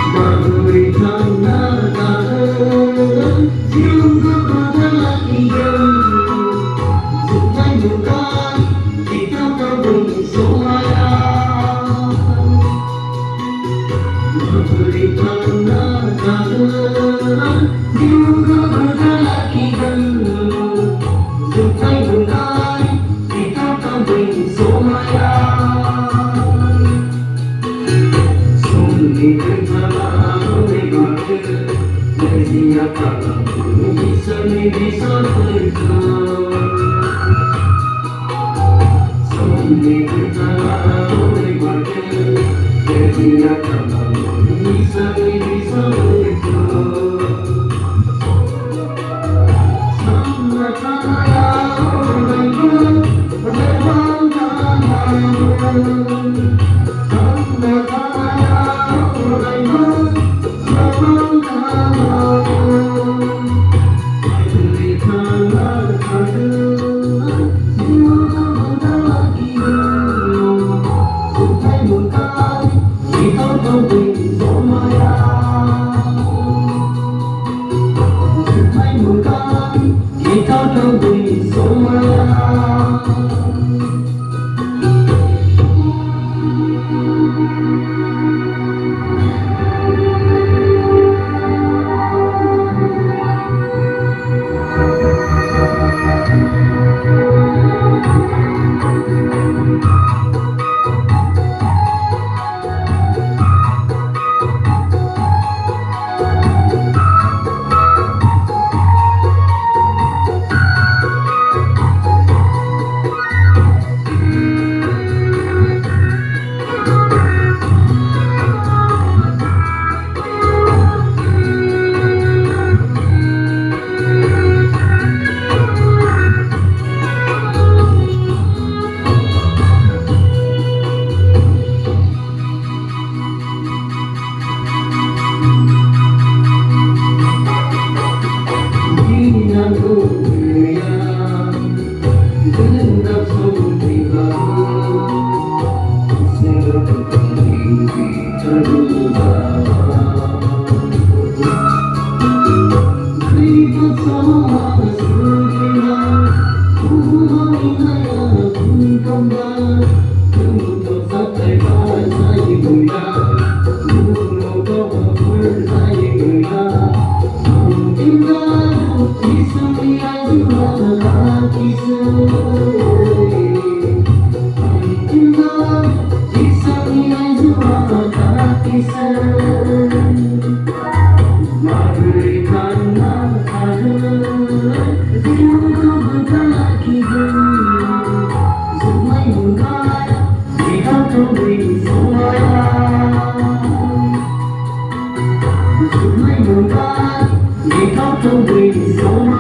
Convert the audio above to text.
Mabwrwi thanna thagwn jiukw lakhigwn Sungai bukan kita berbunyi suara. Mabwrwi thanna thagwn jiukw lakhigwn Sungai bukan kita berbunyi suara. Bisa bergerak, sambil berjalan oleh warga, jadi akan bisa bergerak. Sama kaya orang berbang tangan, sama kaya orang berbang tangan. Kita berbunyi suara. Mabwrwi thanna thagwn jiukw lakhigwn Sungai bukan kita berbunyi suara. Sungai bukan kita berbunyi suara.